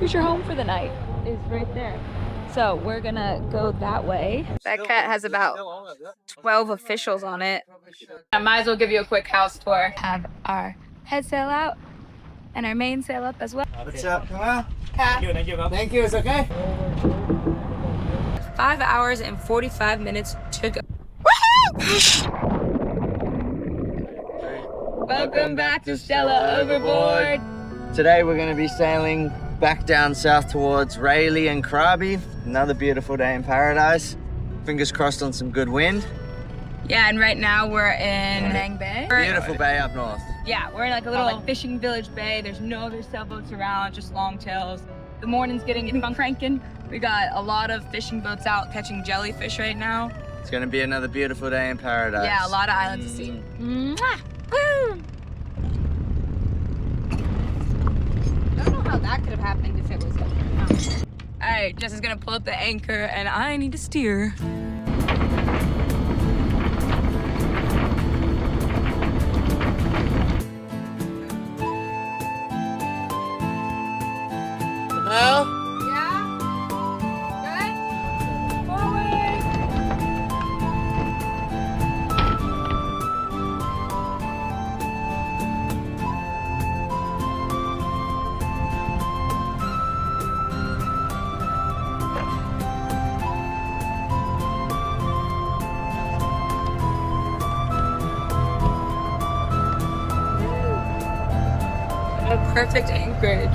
Future home for the night is right there. So we're gonna go that way. That cat has about 12 officials on it. I might as well give you a quick house tour. Have our head sail out and our main sail up as well. What's up? Come on. Thank you. Thank you. It's okay. 5 hours and 45 minutes to go. Welcome back to Stella Overboard. Today we're going to be sailing back down south towards Rayleigh and Krabi. Another beautiful day in paradise. Fingers crossed on some good wind. Yeah, and right now we're in Nang Bay. Beautiful bay up north. Yeah, we're in like a little fishing village bay. There's no other sailboats around, just longtails. The morning's getting cranking. We got a lot of fishing boats out catching jellyfish right now. It's going to be another beautiful day in paradise. Yeah, a lot of islands to see. Mwah! Woo! I don't know how that could have happened if it was okay. All right, Jess is gonna pull up the anchor and I need to steer. Well, Yeah? Good? Forward! A perfect anchorage.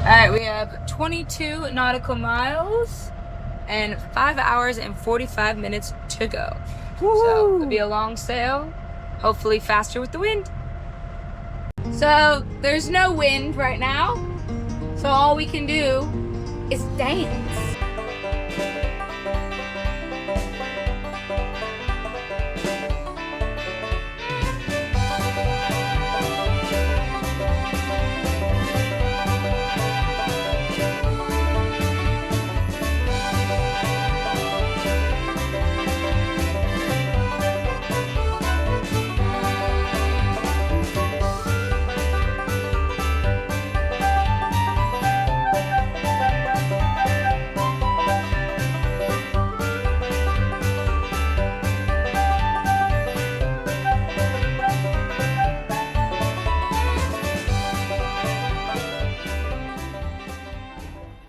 All right, we have 22 nautical miles and 5 hours and 45 minutes to go. So it'll be a long sail, hopefully faster with the wind. So there's no wind right now, so all we can do is dance.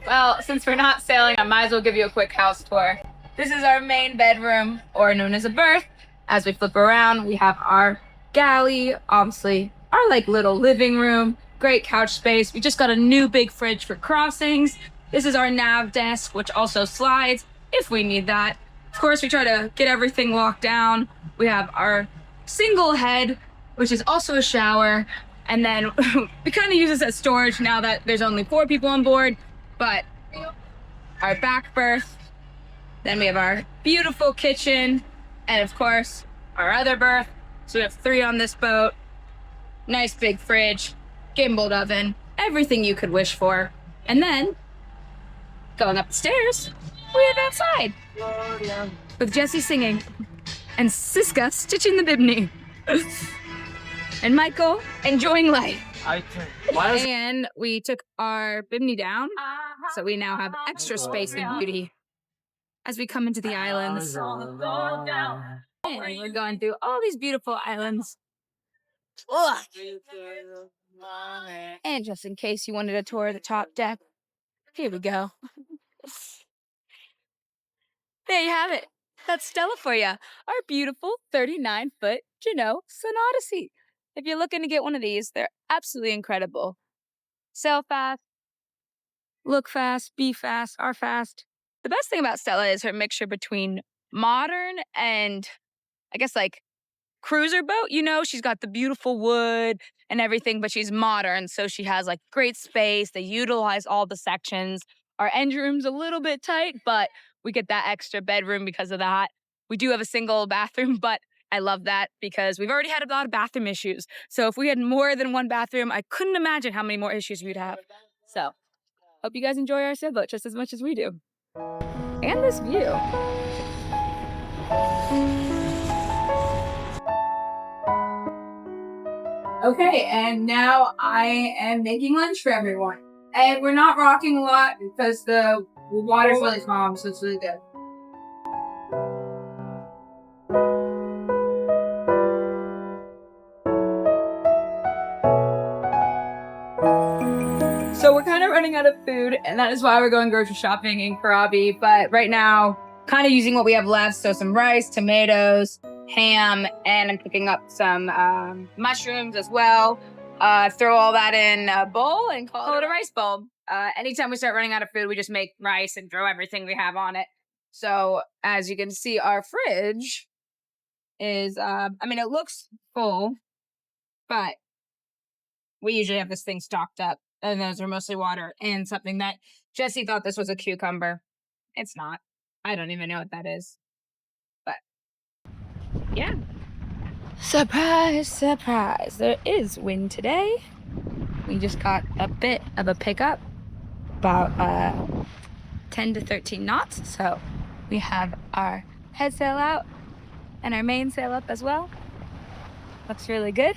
Well, since we're not sailing, I might as well give you a quick house tour. This is our main bedroom, or known as a berth. As we flip around, we have our galley, obviously our like little living room, great couch space. We just got a new big fridge for crossings. This is our nav desk, which also slides if we need that. Of course, we try to get everything locked down. We have our single head, which is also a shower. And then we kind of use this as storage now that there's only 4 people on board. But our back berth, then we have our beautiful kitchen, and of course, our other berth. So we have 3 on this boat. Nice big fridge, gimbaled oven, everything you could wish for. And then, going up the stairs, we have outside. With Jessie singing, and Siska stitching the bibney. And Michael enjoying life. And we took our bimney down, so we now have extra space and beauty as we come into the islands. And we're going through all these beautiful islands. Ugh. And just in case you wanted a tour of the top deck, here we go. There you have it. That's Stella for you. Our beautiful 39-foot Jeanneau Sun Odyssey. If you're looking to get one of these, they're absolutely incredible. Sail fast, look fast, be fast, are fast. The best thing about Stella is her mixture between modern and, I guess, like, cruiser boat. You know, she's got the beautiful wood and everything, but she's modern, so she has, like, great space. They utilize all the sections. Our engine room's a little bit tight, but we get that extra bedroom because of that. We do have a single bathroom, but I love that because we've already had a lot of bathroom issues. So if we had more than one bathroom, I couldn't imagine how many more issues we'd have. So hope you guys enjoy our sailboat just as much as we do. And this view. Okay, and now I am making lunch for everyone. And we're not rocking a lot because the water's really calm, so it's really good. So we're kind of running out of food, and that is why we're going grocery shopping in Krabi. But right now, kind of using what we have left. So some rice, tomatoes, ham, and I'm cooking up some mushrooms as well. Throw all that in a bowl and call it a rice bowl. Anytime we start running out of food, we just make rice and throw everything we have on it. So as you can see, our fridge is, it looks full, but we usually have this thing stocked up. And those are mostly water and something that Jesse thought this was a cucumber. It's not. I don't even know what that is. But yeah. Surprise, surprise. There is wind today. We just got a bit of a pickup, about 10 to 13 knots. So we have our head sail out and our main sail up as well. Looks really good.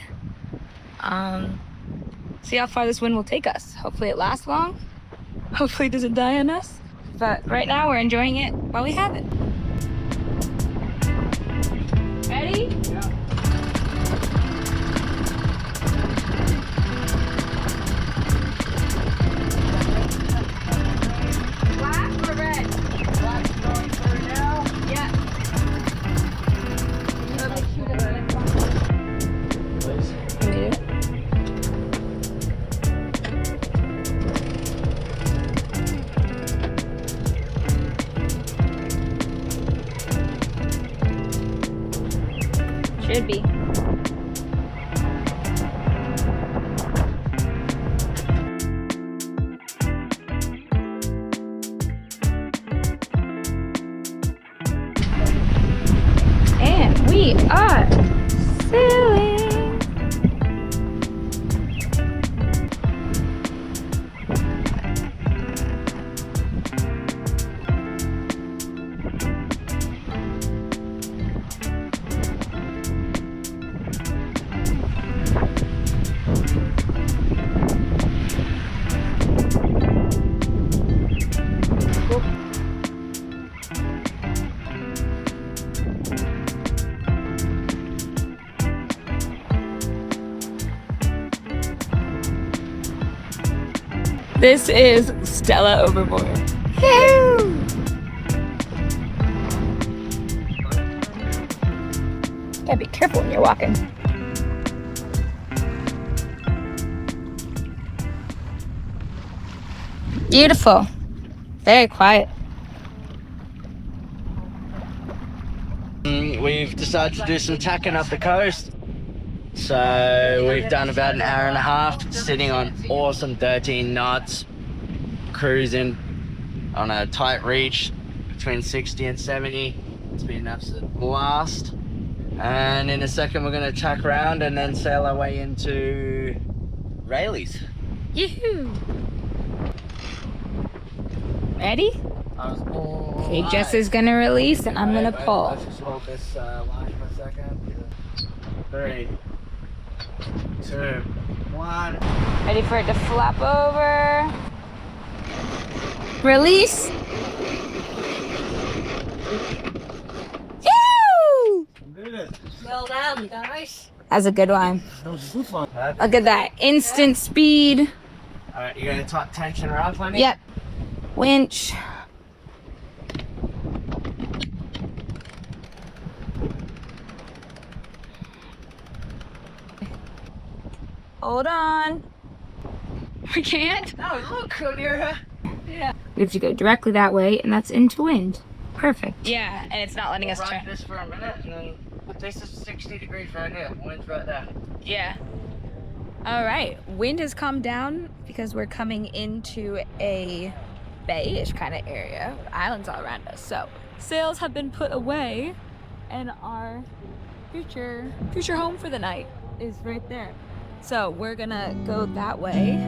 See how far this wind will take us. Hopefully it lasts long. Hopefully it doesn't die on us. But right now we're enjoying it while we have it. Ready? Yeah. Black or red? Black's going through now. Yeah. Should be. And we are sailing. This is Stella Overboard. Yahoo! Gotta be careful when you're walking. Beautiful. Very quiet. We've decided to do some tacking up the coast. So we've done about an hour and a half, sitting on awesome 13 knots, cruising on a tight reach between 60 and 70. It's been an absolute blast. And in a second we're going to tack around and then sail our way into Rayleigh's. Yoo-hoo! Ready? Okay, Jess is gonna release and I'm gonna pull. Let's just hold this line for a second. 3, 2, 1. Ready for it to flap over. Release. Woo! Well done, guys. That's a good one. That was good fun. Look at that. Instant speed. Alright, you're going to tension her up, honey? Yep. Winch. Hold on. We can't. Oh, look, Codera. Yeah. We have to go directly that way, and that's into wind. Perfect. Yeah, and it's not letting us Ride turn. this for a minute, and then this is 60 degrees right here. Wind's right there. Yeah. All right. Wind has calmed down because we're coming into a bay-ish kind of area. Islands all around us. So sails have been put away, and our future home for the night is right there. So we're gonna go that way.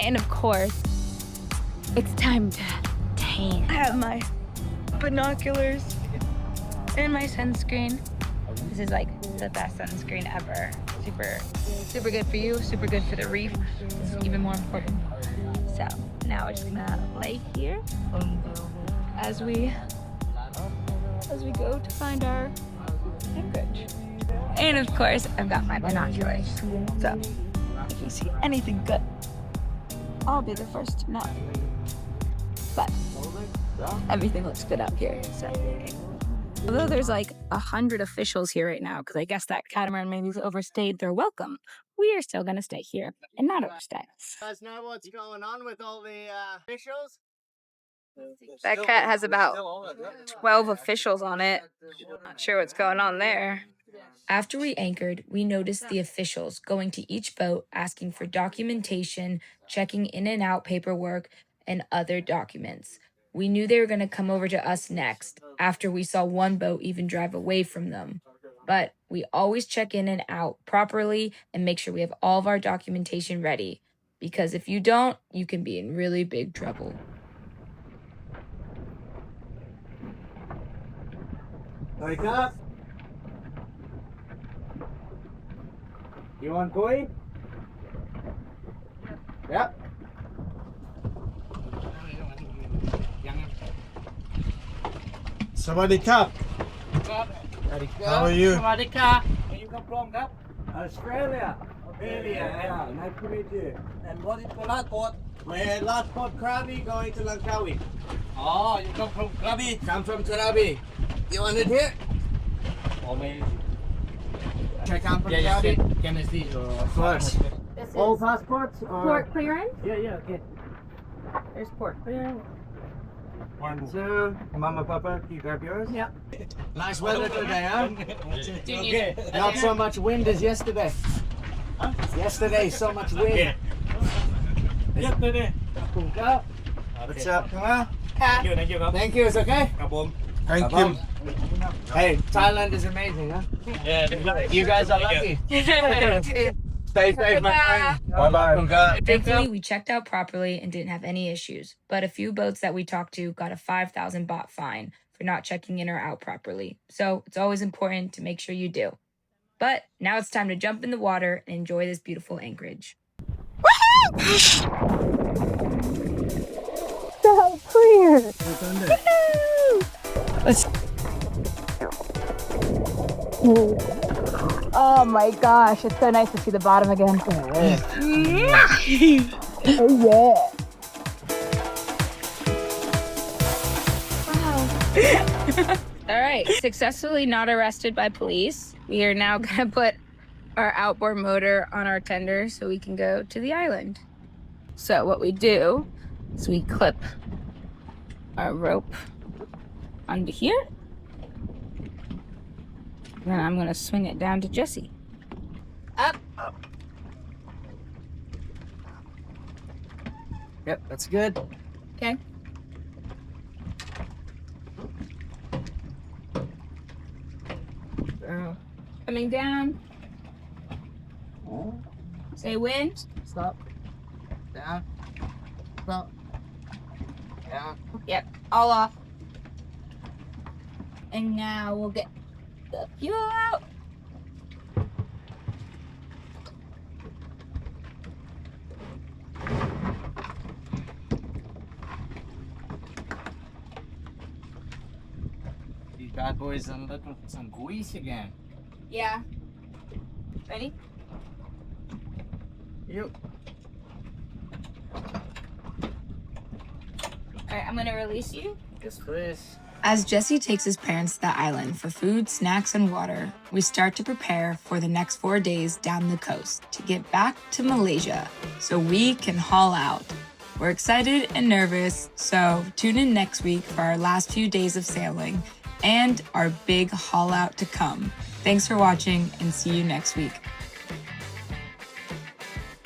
And of course, it's time to tan. I have my binoculars and my sunscreen. This is like the best sunscreen ever. Super good for you, super good for the reef. This is even more important. So now we're just gonna lay here as we go to find our anchorage. And of course, I've got my binoculars. So if you see anything good, I'll be the first to know. But everything looks good out here, so. Although there's like 100 officials here right now, because I guess that catamaran maybe overstayed their welcome, we are still gonna stay here and not overstay. You guys know what's going on with all the officials? That cat has about 12 officials on it. Not sure what's going on there. After we anchored, we noticed the officials going to each boat asking for documentation, checking in and out paperwork, and other documents. We knew they were going to come over to us next, after we saw one boat even drive away from them. But we always check in and out properly and make sure we have all of our documentation ready. Because if you don't, you can be in really big trouble. Wake up! You want buoy? Yep. Sawadee Krap. How are you? Sawadee Krap. Where you come from, Krap? Australia. Yeah. Nice to meet you. And what is the last port? My last port, Krabi, going to Langkawi. Oh, you come from Krabi? Come from Krabi. You want it here? Or maybe... I come from Krabi. Can I see your first? All passports? Or... Port clearance? Yeah, okay. There's port clearance. 1, 2. Mama, Papa, you grab yours? Yep. Nice weather today, huh? Okay. Not so much wind as yesterday. Huh? Yesterday, so much wind. Yesterday. Up. What's up? Come on. Thank you, it's okay? Thank you. Hey, Thailand is amazing, huh? Yeah. You guys are lucky. Stay safe, my friend. Bye-bye. Thankfully, we checked out properly and didn't have any issues. But a few boats that we talked to got a 5,000 baht fine for not checking in or out properly. So it's always important to make sure you do. But now it's time to jump in the water and enjoy this beautiful anchorage. So clear! Let's... Oh my gosh, it's so nice to see the bottom again. Oh yeah. Wow. All right, successfully not arrested by police. We are now gonna put our outboard motor on our tender so we can go to the island. So what we do is we clip our rope onto here. And then I'm gonna swing it down to Jesse. Up. Yep, that's good. Okay. Coming down. Say wind. Stop. Down. Stop. Down. Yep, all off. And now we'll get the fuel out. These bad boys are looking for some grease again. Yeah. Ready? Yep. All right, I'm gonna release you. Yes, please. As Jesse takes his parents to the island for food, snacks, and water, we start to prepare for the next 4 days down the coast to get back to Malaysia so we can haul out. We're excited and nervous, so tune in next week for our last few days of sailing and our big haul out to come. Thanks for watching and see you next week.